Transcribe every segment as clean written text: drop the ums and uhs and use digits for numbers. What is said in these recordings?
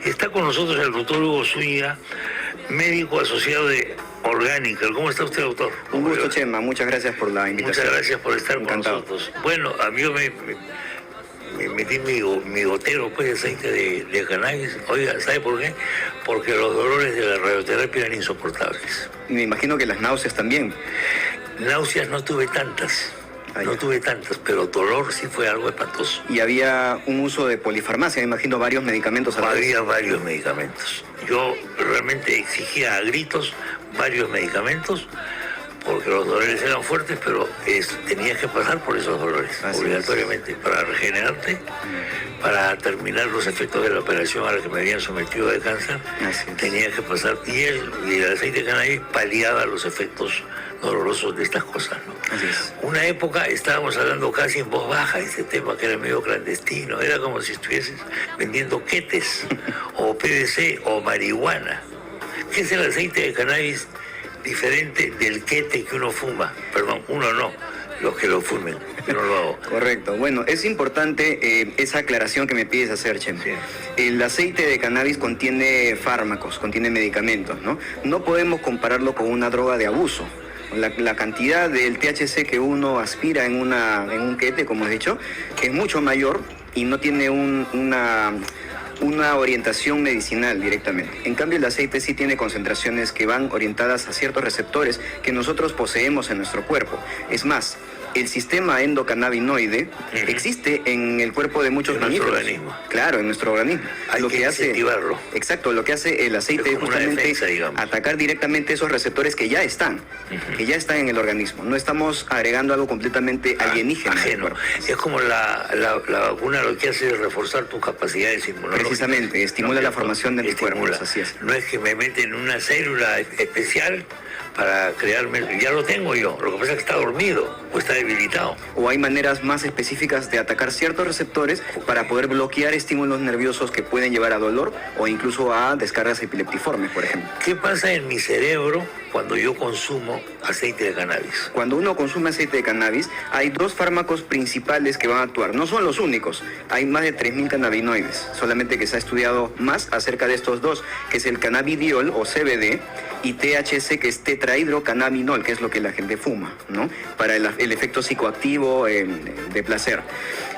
Está con nosotros el doctor Hugo Zúñiga, médico asociado de Orgánica. ¿Cómo está usted, doctor? Un gusto, Chema. Muchas gracias por la invitación. Muchas gracias por estar Encantado. con nosotros. Bueno, a mí me metí mi gotero pues, de aceite de cannabis. Oiga, ¿sabe por qué? Porque los dolores de la radioterapia eran insoportables. Y me imagino que las náuseas también. Náuseas no tuve tantas. No tuve tantas, pero dolor sí fue algo espantoso. Y había un uso de polifarmacia, me imagino varios medicamentos a la vez. Había varios medicamentos. Yo realmente exigía a gritos varios medicamentos porque los dolores eran fuertes, pero tenías que pasar por esos dolores obligatoriamente para regenerarte, para terminar los efectos de la operación a la que me habían sometido de cáncer. Tenías que pasar, y el aceite de cannabis paliaba los efectos dolorosos de estas cosas, ¿no? Así es. Una época estábamos hablando casi en voz baja de este tema que era medio clandestino, era como si estuvieses vendiendo quetes o PVC o marihuana. ¿Qué es el aceite de cannabis diferente del quete que uno fuma? Perdón, uno no, los que lo fumen, yo no lo hago. Correcto. Bueno, es importante esa aclaración que me pides hacer, Chen. Sí. El aceite de cannabis contiene fármacos, contiene medicamentos, ¿no? No podemos compararlo con una droga de abuso. La cantidad del THC que uno aspira en un quete, como has dicho, es mucho mayor y no tiene una orientación medicinal directamente. En cambio, el aceite sí tiene concentraciones que van orientadas a ciertos receptores que nosotros poseemos en nuestro cuerpo. Es más, el sistema endocannabinoide existe en el cuerpo de muchos mamíferos. Nuestro organismo. Claro, en nuestro organismo. Hay que incentivarlo. Exacto, lo que hace el aceite es justamente atacar directamente esos receptores que ya están en el organismo. No estamos agregando algo completamente alienígena. Ajeno. Es como la vacuna, lo que hace es reforzar tus capacidades inmunológicas. Precisamente, estimula la formación de anticuerpos, así es. No es que me meten una célula especial para crearme, ya lo tengo yo, lo que pasa es que está dormido o está debilitado. O hay maneras más específicas de atacar ciertos receptores para poder bloquear estímulos nerviosos que pueden llevar a dolor o incluso a descargas epileptiformes, por ejemplo. ¿Qué pasa en mi cerebro cuando yo consumo aceite de cannabis? Cuando uno consume aceite de cannabis, hay dos fármacos principales que van a actuar. No son los únicos, hay más de 3.000 cannabinoides, solamente que se ha estudiado más acerca de estos dos, que es el cannabidiol o CBD y THC, que es tetrahidrocannabinol, que es lo que la gente fuma, ¿no? Para el efecto psicoactivo de placer.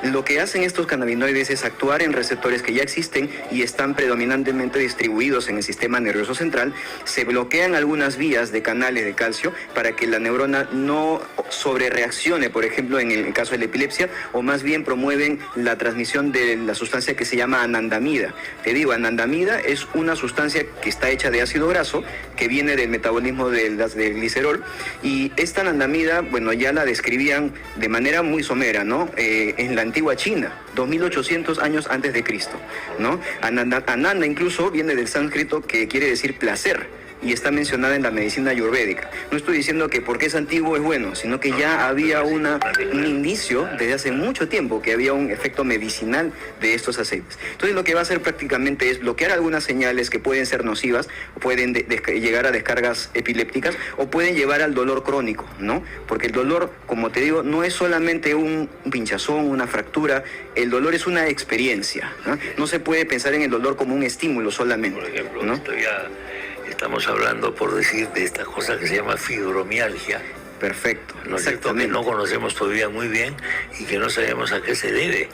Lo que hacen estos cannabinoides es actuar en receptores que ya existen y están predominantemente distribuidos en el sistema nervioso central. Se bloquean algunas vías de canales de calcio para que la neurona no sobrereaccione, por ejemplo, en el caso de la epilepsia, o más bien promueven la transmisión de la sustancia que se llama anandamida. Te digo, anandamida es una sustancia que está hecha de ácido graso, que viene del metabolismo del glicerol, y esta anandamida, bueno, ya la describían de manera muy somera, ¿no? En la antigua China, 2800 años antes de Cristo, ¿no? Ananda incluso viene del sánscrito, que quiere decir placer, y está mencionada en la medicina ayurvédica. No estoy diciendo que porque es antiguo es bueno, sino que ya había un indicio desde hace mucho tiempo que había un efecto medicinal de estos aceites. Entonces lo que va a hacer prácticamente es bloquear algunas señales que pueden ser nocivas, pueden llegar a descargas epilépticas o pueden llevar al dolor crónico, ¿no? Porque el dolor, como te digo, no es solamente un pinchazón, una fractura, el dolor es una experiencia, ¿no? No se puede pensar en el dolor como un estímulo solamente, por ejemplo, ¿no? Estamos hablando, por decir, de esta cosa que se llama fibromialgia. Perfecto, ¿No es cierto? Que no conocemos todavía muy bien y que no sabemos a qué se debe,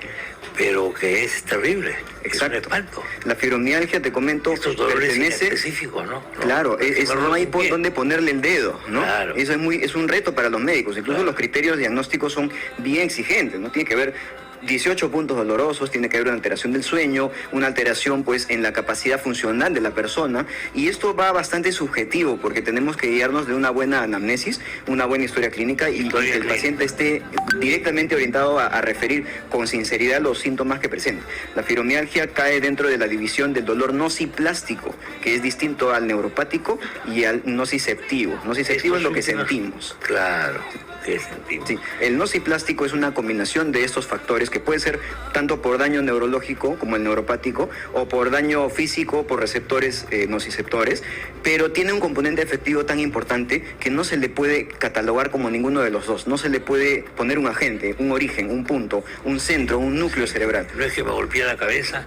pero que es terrible. Exacto. Es un espanto. La fibromialgia, te comento, estos dolores pertenece específicos, ¿no? Claro, no hay por dónde ponerle el dedo, ¿no? Claro. Eso es un reto para los médicos. Incluso los criterios diagnósticos son bien exigentes, ¿no? Tiene que ver 18 puntos dolorosos, tiene que haber una alteración del sueño, una alteración pues en la capacidad funcional de la persona, y esto va bastante subjetivo porque tenemos que guiarnos de una buena anamnesis, una buena historia clínica y que el paciente esté directamente orientado a referir con sinceridad los síntomas que presenta. La fibromialgia cae dentro de la división del dolor nociplástico, que es distinto al neuropático y al nociceptivo. Nociceptivo es lo que sentimos. Claro. Sentimos. Sí, el nociplástico es una combinación de estos factores que puede ser tanto por daño neurológico como el neuropático o por daño físico por receptores nociceptores, pero tiene un componente afectivo tan importante que no se le puede catalogar como ninguno de los dos. No se le puede poner un agente, un origen, un punto, un centro, un núcleo cerebral. No es que me golpea la cabeza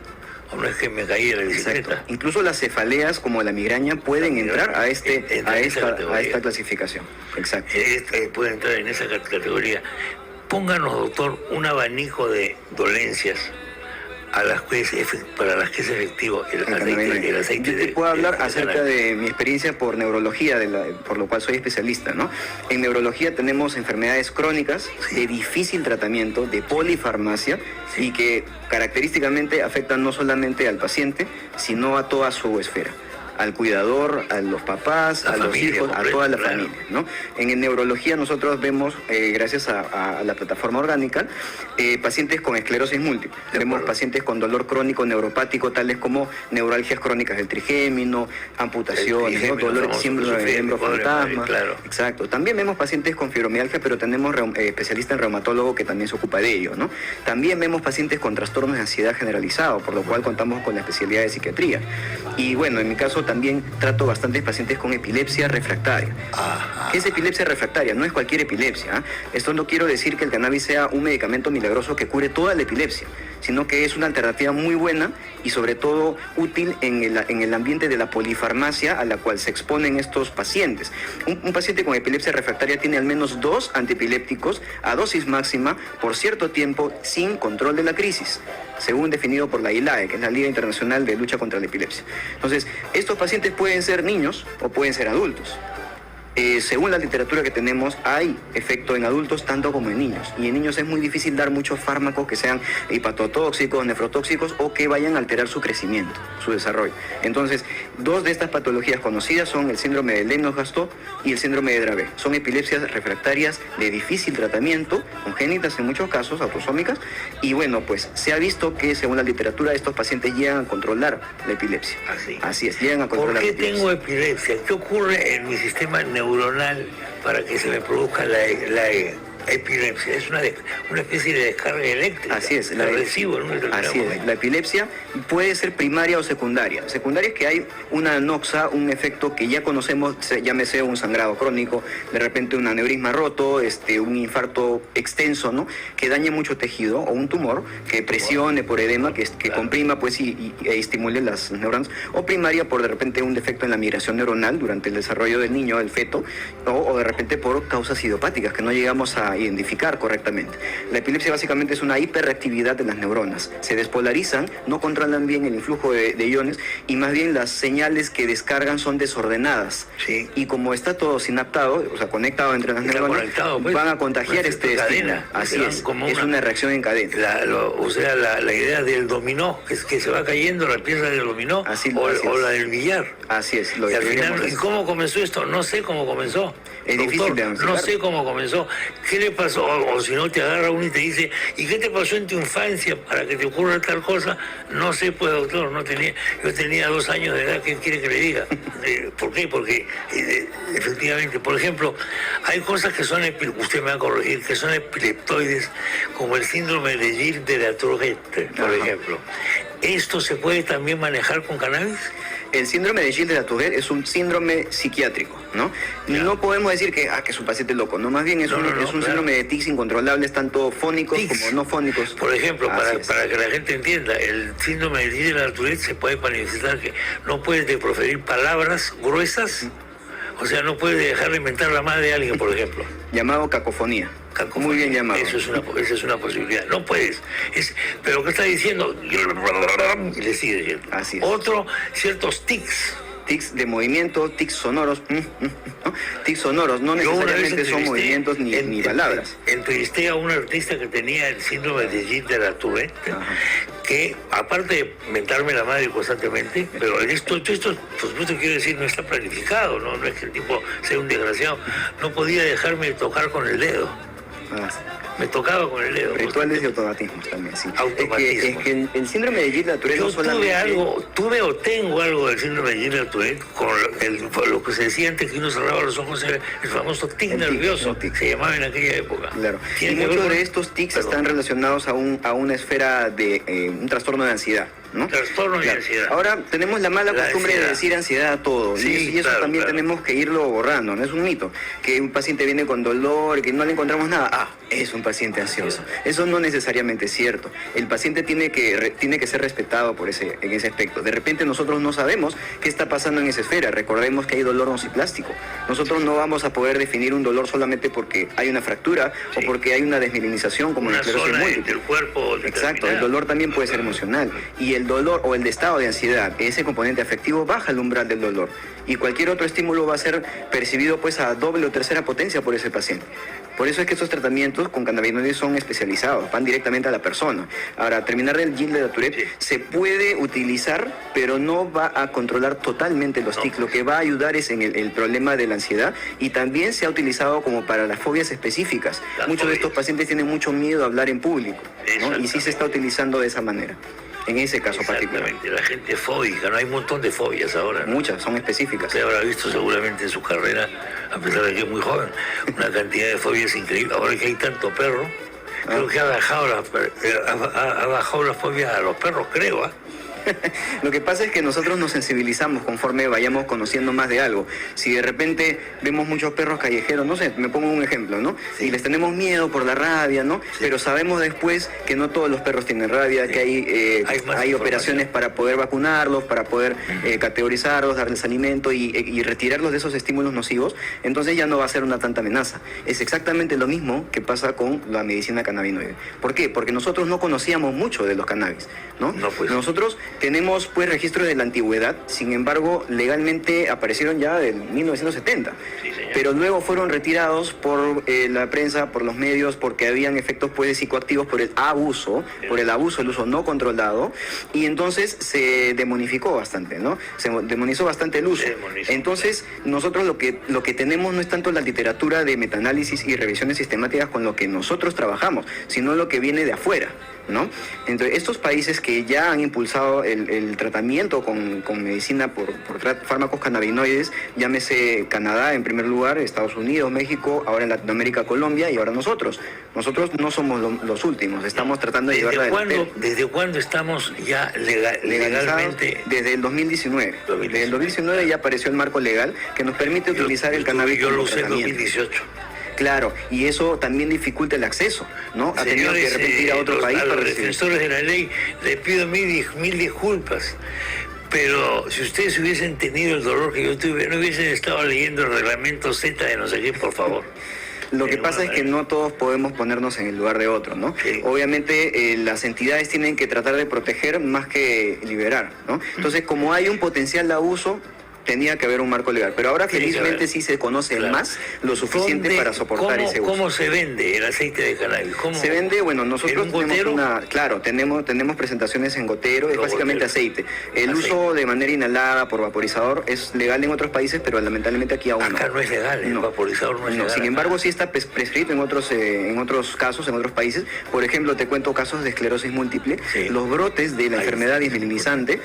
o no es que me caí de la bicicleta. Exacto. Incluso las cefaleas como la migraña pueden entrar a esta clasificación. Exacto. Puede entrar en esa categoría. Pónganos, doctor, un abanico de dolencias para las que es efectivo el aceite Yo te puedo hablar acerca de mi experiencia por neurología, por lo cual soy especialista, ¿no? En neurología tenemos enfermedades crónicas de difícil tratamiento, de polifarmacia, y que característicamente afectan no solamente al paciente, sino a toda su esfera. Al cuidador, a los papás, a los hijos, a toda la familia, ¿no? En neurología nosotros vemos, gracias a la plataforma orgánica, pacientes con esclerosis múltiple. Vemos pacientes con dolor crónico neuropático, tales como neuralgias crónicas del trigémino, amputaciones, ¿no? Dolor, síndrome de miembro fantasma. Claro. Exacto. También vemos pacientes con fibromialgia, pero tenemos especialista en reumatólogo que también se ocupa de ello, ¿no? También vemos pacientes con trastornos de ansiedad generalizado, por lo cual contamos con la especialidad de psiquiatría. Y bueno, en mi caso también trato bastantes pacientes con epilepsia refractaria. ¿Qué es epilepsia refractaria? No es cualquier epilepsia, ¿eh? Esto no quiero decir que el cannabis sea un medicamento milagroso que cure toda la epilepsia, sino que es una alternativa muy buena y sobre todo útil en el ambiente de la polifarmacia a la cual se exponen estos pacientes. Un paciente con epilepsia refractaria tiene al menos 2 antiepilépticos a dosis máxima por cierto tiempo sin control de la crisis, según definido por la ILAE, que es la Liga Internacional de Lucha contra la Epilepsia. Entonces, estos pacientes pueden ser niños o pueden ser adultos. Según la literatura que tenemos, hay efecto en adultos tanto como en niños. Y en niños es muy difícil dar muchos fármacos que sean hepatotóxicos, nefrotóxicos o que vayan a alterar su crecimiento, su desarrollo. Entonces, 2 de estas patologías conocidas son el síndrome de Lennox-Gastaut y el síndrome de Dravet. Son epilepsias refractarias de difícil tratamiento, congénitas en muchos casos, autosómicas. Y bueno, pues se ha visto que según la literatura estos pacientes llegan a controlar la epilepsia. Así es, llegan a controlar la epilepsia. ¿Por qué tengo epilepsia? ¿Qué ocurre en mi sistema neuronal para que se me produzca la epilepsia? Es una especie de descarga eléctrica. Así es. La recibo en un determinado momento. La epilepsia puede ser primaria o secundaria. Secundaria es que hay una anoxa, un efecto que ya conocemos, llámese un sangrado crónico, de repente un aneurisma roto, un infarto extenso, ¿no? Que dañe mucho tejido, o un tumor que presione por edema, que comprima pues y estimule las neuronas. O primaria por de repente un defecto en la migración neuronal durante el desarrollo del niño, del feto, o de repente por causas idiopáticas que no llegamos a identificar correctamente. La epilepsia básicamente es una hiperreactividad de las neuronas. Se despolarizan, no controlan bien el influjo de iones y más bien las señales que descargan son desordenadas. Sí. Y como está todo sinaptado, o sea, conectado entre las neuronas, pues, van a contagiar cadena. Así es, es una reacción en cadena. La idea del dominó, que se va cayendo, la pieza del dominó, o la del billar. Así es. Y al final, ¿y cómo comenzó esto? No sé cómo comenzó. Es difícil de no sé cómo comenzó. ¿Qué le pasó? O si no te agarra uno y te dice, ¿y qué te pasó en tu infancia para que te ocurra tal cosa? No sé, pues, doctor, yo tenía 2 años de edad. ¿Qué quiere que le diga? ¿Por qué? Porque efectivamente, por ejemplo, hay cosas que son, usted me va a corregir, que son epileptoides, como el síndrome de Gilles de la Tourette, por ejemplo. ¿Esto se puede también manejar con cannabis? El síndrome de Gilles de la Tourette es un síndrome psiquiátrico, ¿no? Ya. No podemos decir que es un paciente loco, ¿no? Más bien es un síndrome de tics incontrolables, tanto fónicos como no fónicos. Por ejemplo, para que la gente entienda, el síndrome de Gilles de la Tourette se puede manifestar que no puedes proferir palabras gruesas, o sea, no puedes dejar de inventar la madre de alguien, por ejemplo. Llamado cacofonía. Muy bien llamado. Esa es una posibilidad. No puedes. Pero ¿qué está diciendo? Y le sigue diciendo. Así es. Otro, ciertos tics. Tics de movimiento, tics sonoros. ¿No? Tics sonoros, no necesariamente son movimientos ni palabras. Entrevisté a un artista que tenía el síndrome de Gilles de la Tourette, que aparte de mentarme la madre constantemente, pero esto pues te quiero decir, no está planificado, no es que el tipo sea un desgraciado, no podía dejarme de tocar con el dedo. Me tocaba con el dedo. Rituales y automatismos también, sí. Automatismo. Es que el síndrome de Gilles de la Tourette no solamente... tuve o tengo algo del síndrome de Gilles de la Tourette con lo que se decía antes que uno cerraba los ojos, el famoso tic nervioso, se llamaba en aquella época. Claro. Y muchos de estos tics están relacionados a una esfera de un trastorno de ansiedad. ¿no? Trastorno de ansiedad. Ahora tenemos la mala costumbre de decir ansiedad a todo, sí, y eso claro, también tenemos que irlo borrando, no es un mito. Que un paciente viene con dolor, que no le encontramos nada, es un paciente ansioso. Eso no necesariamente es cierto. El paciente tiene que ser respetado en ese aspecto. De repente nosotros no sabemos qué está pasando en esa esfera. Recordemos que hay dolor nociplástico. Nosotros no vamos a poder definir un dolor solamente porque hay una fractura o porque hay una desmielinización como la esclerosis múltiple. Del cuerpo. Exacto, el dolor también puede ser emocional. Y el dolor o el estado de ansiedad, ese componente afectivo, baja el umbral del dolor. Y cualquier otro estímulo va a ser percibido pues a doble o tercera potencia por ese paciente. Por eso es que estos tratamientos con cannabinoides son especializados, van directamente a la persona. Ahora, terminar el gel de la Tourette se puede utilizar, pero no va a controlar totalmente los tics. Lo que va a ayudar es en el problema de la ansiedad, y también se ha utilizado como para las fobias específicas. Muchos de estos pacientes tienen mucho miedo a hablar en público, ¿no? Y sí se está utilizando de esa manera. En ese caso particular. Exactamente, la gente fóbica, ¿no? Hay un montón de fobias ahora, ¿no? Muchas, son específicas. Usted habrá visto seguramente en su carrera, a pesar de que es muy joven, una cantidad de fobias increíble. Ahora que hay tanto perro, creo que ha bajado las fobias a los perros, creo, ¿ah? Lo que pasa es que nosotros nos sensibilizamos conforme vayamos conociendo más de algo. Si de repente vemos muchos perros callejeros, no sé, me pongo un ejemplo, ¿no? Sí. Y les tenemos miedo por la rabia, ¿no? Sí. Pero sabemos después que no todos los perros tienen rabia, sí. Que hay operaciones para poder vacunarlos, para poder categorizarlos, darles alimento y retirarlos de esos estímulos nocivos. Entonces ya no va a ser una tanta amenaza. Es exactamente lo mismo que pasa con la medicina cannabinoide. ¿Por qué? Porque nosotros no conocíamos mucho de los cannabis, ¿no? Pues. Nosotros tenemos pues registros de la antigüedad, sin embargo legalmente aparecieron ya en 1970, sí, pero luego fueron retirados por la prensa, por los medios, porque habían efectos pues psicoactivos por el abuso, el uso no controlado, y entonces se demonificó bastante, ¿no? Se demonizó bastante el uso. Entonces nosotros lo que tenemos no es tanto la literatura de metaanálisis y revisiones sistemáticas con lo que nosotros trabajamos, sino lo que viene de afuera, ¿no? Entre estos países que ya han impulsado el tratamiento con medicina por fármacos cannabinoides, llámese Canadá en primer lugar, Estados Unidos, México, ahora en Latinoamérica, Colombia, y ahora nosotros. Nosotros no somos los últimos, estamos tratando de llevar la delantera. ¿Desde cuándo estamos ya legalmente? Desde el 2019. Desde el 2019 ya apareció el marco legal que nos permite utilizar el cannabis. Yo lo usé en 2018. Claro, y eso también dificulta el acceso, ¿no? Ha tenido que de repente ir a otro país para recibir. A los defensores de la ley les pido mil disculpas, pero si ustedes hubiesen tenido el dolor que yo tuve, no hubiesen estado leyendo el reglamento Z de no sé qué, por favor. Lo que pasa es que no todos podemos ponernos en el lugar de otro, ¿no? Sí. Obviamente las entidades tienen que tratar de proteger más que liberar, ¿no? Entonces, como hay un potencial de abuso, tenía que haber un marco legal, pero ahora felizmente sí se conoce más lo suficiente para soportar ese uso. ¿Cómo se vende el aceite de cannabis? Se vende, bueno, nosotros tenemos presentaciones en gotero, es básicamente aceite. El uso de manera inhalada por vaporizador es legal en otros países, pero lamentablemente aquí aún no. Acá no es legal, el vaporizador no es legal. Sin embargo, sí está prescrito en otros casos, en otros países. Por ejemplo, te cuento casos de esclerosis múltiple. Sí. Los brotes de la enfermedad desmielinizante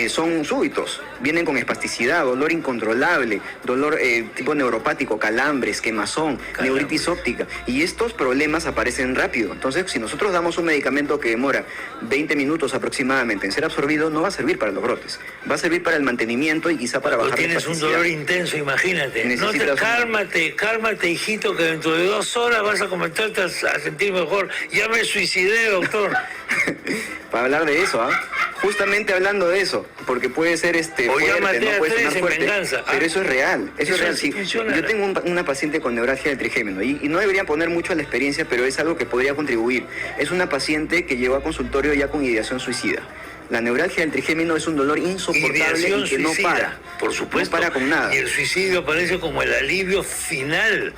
son súbitos, vienen con espasticidad, dolor incontrolable, dolor tipo neuropático, calambres, quemazón, neuritis óptica, y estos problemas aparecen rápido. Entonces, si nosotros damos un medicamento que demora 20 minutos aproximadamente en ser absorbido, no va a servir para los brotes, va a servir para el mantenimiento y quizá para bajar la espasticidad. Tienes un dolor intenso, imagínate. Cálmate, hijito, que dentro de 2 horas vas a comenzarte a sentir mejor. Ya me suicidé, doctor. Para hablar de eso, justamente hablando de eso, porque puede ser fuerte, no puede sonar fuerte, pero eso es real, eso es real. Sí. Yo tengo una paciente con neuralgia del trigémino y no debería poner mucho a la experiencia, pero es algo que podría contribuir. Es una paciente que llegó a consultorio ya con ideación suicida. La neuralgia del trigémino es un dolor insoportable y que no para. Por supuesto. No para con nada. Y el suicidio aparece como el alivio final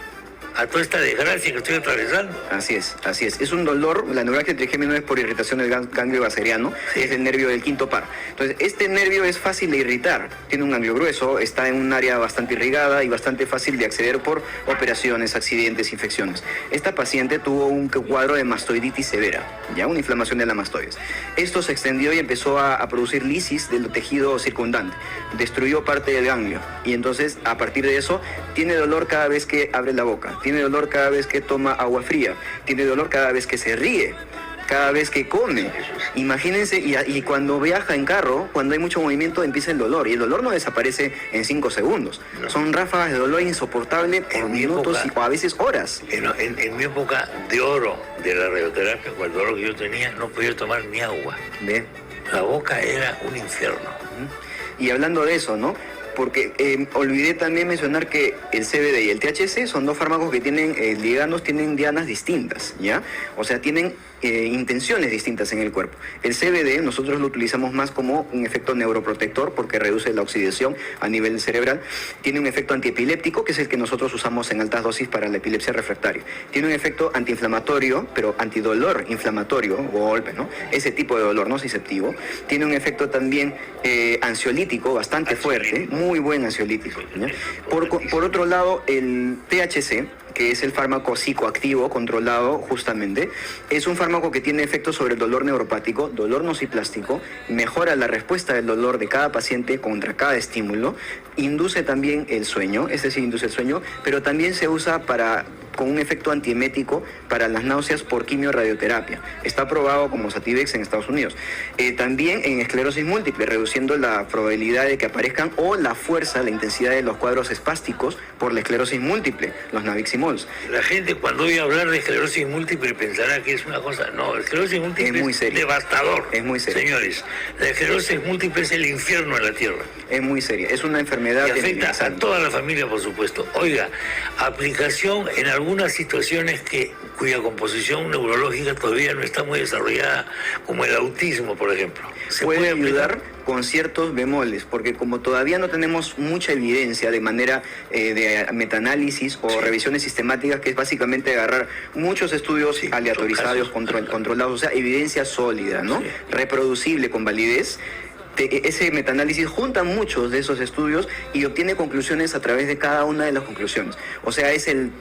a toda esta desgracia que estoy atravesando. Así es. Es un dolor, la neuralgia del trigémino es por irritación del ganglio baseriano, es el nervio del quinto par. Entonces, este nervio es fácil de irritar, tiene un ganglio grueso, está en un área bastante irrigada y bastante fácil de acceder por operaciones, accidentes, infecciones. Esta paciente tuvo un cuadro de mastoiditis severa, ya una inflamación de la mastoides. Esto se extendió y empezó a producir lisis del tejido circundante, destruyó parte del ganglio y entonces, a partir de eso, tiene dolor cada vez que abre la boca. Tiene dolor cada vez que toma agua fría, tiene dolor cada vez que se ríe, cada vez que come. Imagínense, y cuando viaja en carro, cuando hay mucho movimiento, empieza el dolor. Y el dolor no desaparece en 5 segundos. No. Son ráfagas de dolor insoportable por minutos o a veces horas. En mi época de oro de la radioterapia, con el dolor que yo tenía, no podía tomar ni agua. ¿Ve? La boca era un infierno. Y hablando de eso, ¿no? Porque olvidé también mencionar que el CBD y el THC son dos fármacos que tienen ligandos, tienen dianas distintas, ¿ya? O sea, tienen intenciones distintas en el cuerpo. El CBD nosotros lo utilizamos más como un efecto neuroprotector porque reduce la oxidación a nivel cerebral. Tiene un efecto antiepiléptico, que es el que nosotros usamos en altas dosis para la epilepsia refractaria. Tiene un efecto antiinflamatorio, pero antidolor inflamatorio, o golpe, ¿no? Ese tipo de dolor no nociceptivo. Tiene un efecto también ansiolítico bastante fuerte, muy buen ansiolítico, ¿ya? Por otro lado, el THC, que es el fármaco psicoactivo controlado justamente, es un fármaco que tiene efectos sobre el dolor neuropático, dolor nociplástico, mejora la respuesta del dolor de cada paciente contra cada estímulo, induce también el sueño, es decir, induce el sueño, pero también se usa con un efecto antiemético para las náuseas por quimioradioterapia. Está aprobado como Sativex en Estados Unidos. También en esclerosis múltiple, reduciendo la probabilidad de que aparezcan o la fuerza, la intensidad de los cuadros espásticos por la esclerosis múltiple, los nabiximols. La gente cuando oye hablar de esclerosis múltiple pensará que es una cosa... No, la esclerosis múltiple es muy serio. Devastador. Es muy serio. Señores, la esclerosis múltiple es el infierno en la tierra. Es muy seria. Es una enfermedad... Y afecta a toda la familia, por supuesto. Oiga, aplicación en algunas situaciones cuya composición neurológica todavía no está muy desarrollada, como el autismo, por ejemplo. ¿Se puede ayudar aplicar? Con ciertos bemoles, porque como todavía no tenemos mucha evidencia de manera de metaanálisis o revisiones sistemáticas, que es básicamente agarrar muchos estudios aleatorizados, controlados, o sea, evidencia sólida, ¿no? Sí. Reproducible, con validez. Ese metaanálisis junta muchos de esos estudios y obtiene conclusiones a través de cada una de las conclusiones. O sea, es el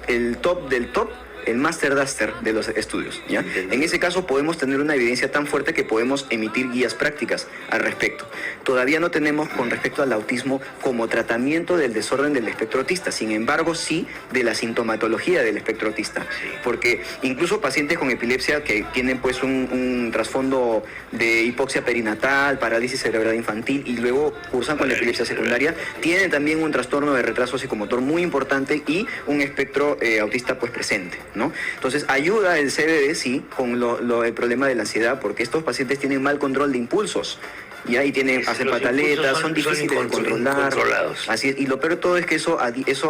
top del top, el master duster de los estudios, ¿ya? En ese caso podemos tener una evidencia tan fuerte que podemos emitir guías prácticas al respecto. Todavía no tenemos con respecto al autismo como tratamiento del desorden del espectro autista, sin embargo sí de la sintomatología del espectro autista, porque incluso pacientes con epilepsia que tienen pues un trasfondo de hipoxia perinatal, parálisis cerebral infantil y luego cursan con la epilepsia secundaria, tienen también un trastorno de retraso psicomotor muy importante y un espectro autista pues presente, ¿no? Entonces ayuda el CBD sí con el problema de la ansiedad, porque estos pacientes tienen mal control de impulsos. Y ahí hacen pataletas, son difíciles de controlar. Así es, y lo peor de todo es que eso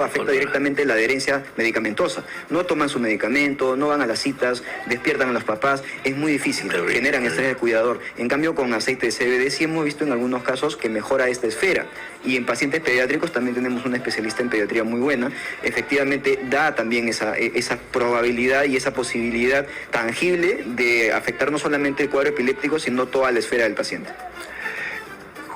afecta directamente la adherencia medicamentosa. No toman su medicamento, no van a las citas, despiertan a los papás, es muy difícil, generan estrés de cuidador. En cambio, con aceite de CBD sí hemos visto en algunos casos que mejora esta esfera. Y en pacientes pediátricos también tenemos una especialista en pediatría muy buena. Efectivamente, da también esa probabilidad y esa posibilidad tangible de afectar no solamente el cuadro epiléptico, sino toda la esfera del paciente.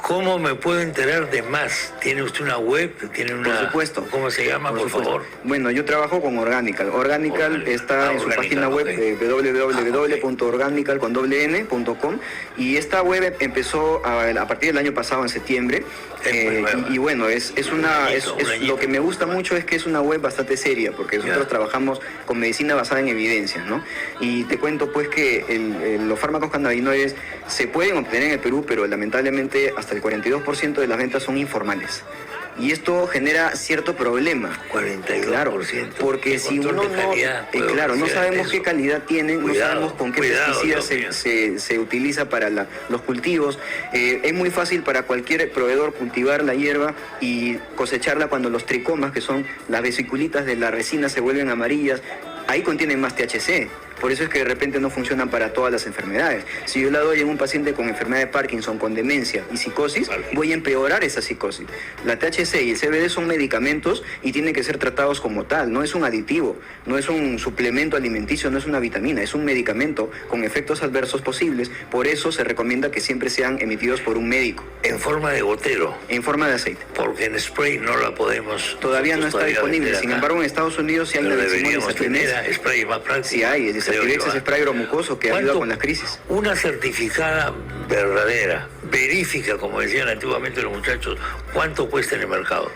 ¿Cómo me puedo enterar de más? ¿Tiene usted una web? ¿Tiene una... Por supuesto. ¿Cómo se llama, por favor? Bueno, yo trabajo con Organical. Organical está en su página web www.organical.com y esta web empezó a partir del año pasado, en septiembre. Y bueno, lo que me gusta mucho es que es una web bastante seria, porque nosotros trabajamos con medicina basada en evidencias, ¿no? Y te cuento pues que los fármacos cannabinoides se pueden obtener en el Perú, pero lamentablemente hasta el 42% de las ventas son informales. Y esto genera cierto problema. 42%. Claro, porque si uno no sabemos qué calidad tienen, no sabemos con qué pesticidas se utiliza para los cultivos. Es muy fácil para cualquier proveedor cultivar la hierba y cosecharla cuando los tricomas, que son las vesiculitas de la resina, se vuelven amarillas. Ahí contienen más THC. Por eso es que de repente no funcionan para todas las enfermedades. Si yo la doy en un paciente con enfermedad de Parkinson, con demencia y psicosis, voy a empeorar esa psicosis. La THC y el CBD son medicamentos y tienen que ser tratados como tal. No es un aditivo, no es un suplemento alimenticio, no es una vitamina, es un medicamento con efectos adversos posibles. Por eso se recomienda que siempre sean emitidos por un médico. ¿En forma de gotero? En forma de aceite. Porque en spray no la podemos... Todavía no está disponible. Sin embargo, en Estados Unidos sí hay deberíamos tener spray más práctico. Sí hay, Sativex es spray mucoso que ayuda con las crisis. Una certificada verdadera, verífica, como decían antiguamente los muchachos, ¿cuánto cuesta en el mercado?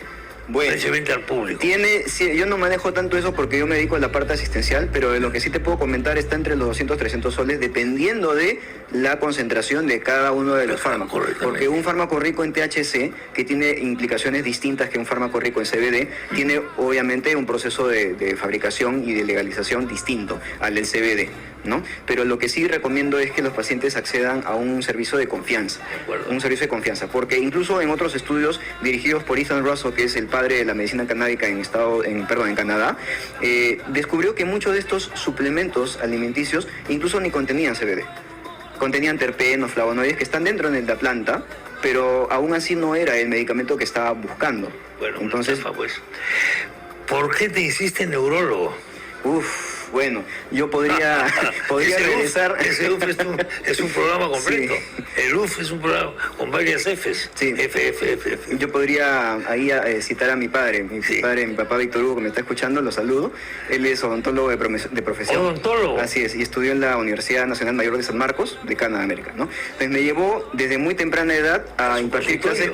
Bueno, se vende al público. Sí, yo no manejo tanto eso porque yo me dedico a la parte asistencial, pero de lo que sí te puedo comentar está entre los 200 300 soles, dependiendo de la concentración de cada uno de los fármacos. Porque un fármaco rico en THC, que tiene implicaciones distintas que un fármaco rico en CBD, tiene obviamente un proceso de fabricación y de legalización distinto al del CBD, ¿no? Pero lo que sí recomiendo es que los pacientes accedan a un servicio de confianza. Un servicio de confianza, porque incluso en otros estudios dirigidos por Ethan Russell, que es el padre de la medicina canábica en Canadá, descubrió que muchos de estos suplementos alimenticios incluso ni contenían CBD. Contenían terpenos, flavonoides que están dentro de la planta, pero aún así no era el medicamento que estaba buscando. Bueno, entonces, pues, ¿por qué te hiciste neurólogo? Bueno, yo podría regresar. Ese UF es un programa completo. Sí. El UF es un programa con varias Fs. Sí. F. Yo podría ahí citar a mi padre. Mi papá Víctor Hugo, que me está escuchando, lo saludo. Él es odontólogo de profesión. ¿Odontólogo? Así es, y estudió en la Universidad Nacional Mayor de San Marcos, decana de América, ¿no? Entonces me llevó desde muy temprana edad a impartir clases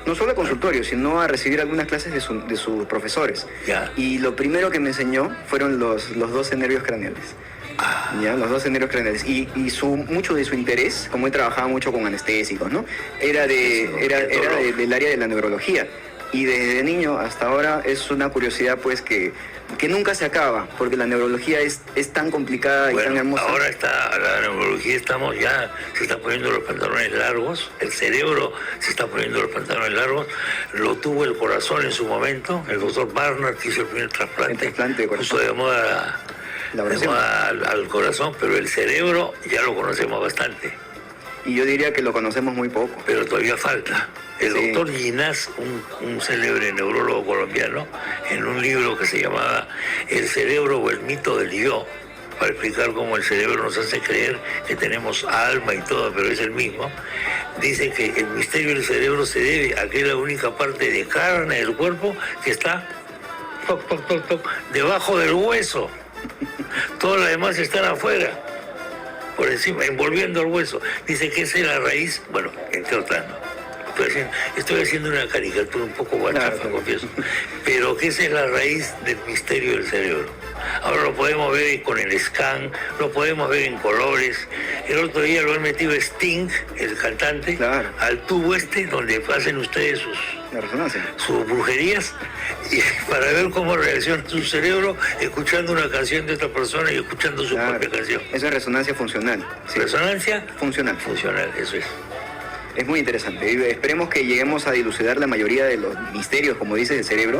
no solo a consultorio, sino a recibir algunas clases de sus profesores. Ya. Y lo primero que me enseñó fueron los 12 nervios craneales. Ya, los 12 nervios craneales. Y mucho de su interés, como él trabajaba mucho con anestésicos, ¿no? Era del área de la neurología. Y desde niño hasta ahora es una curiosidad pues que nunca se acaba, porque la neurología es tan complicada y tan hermosa. Ahora la neurología se está poniendo los pantalones largos, el cerebro se está poniendo los pantalones largos, lo tuvo el corazón en su momento, el doctor Barnard que hizo el primer trasplante de corazón. Puso de moda al corazón, pero el cerebro ya lo conocemos bastante. Y yo diría que lo conocemos muy poco. Pero todavía falta. El doctor Ginás, un célebre neurólogo colombiano, en un libro que se llamaba El cerebro o el mito del yo, para explicar cómo el cerebro nos hace creer que tenemos alma y todo, pero es el mismo, dice que el misterio del cerebro se debe a que es la única parte de carne del cuerpo que está debajo del hueso. Todas las demás están afuera, por encima, envolviendo el hueso. Dice que esa es la raíz, bueno, entre otras, ¿no? Estoy haciendo una caricatura un poco guachafa, confieso, pero que esa es la raíz del misterio del cerebro. Ahora lo podemos ver con el scan, lo podemos ver en colores. El otro día lo han metido Sting, el cantante, al tubo donde hacen ustedes sus brujerías, y para ver cómo reacciona su cerebro escuchando una canción de otra persona y escuchando su propia canción. Eso es resonancia funcional. Sí. ¿Resonancia? Funcional, eso es. Es muy interesante. Esperemos que lleguemos a dilucidar la mayoría de los misterios, como dice, del cerebro,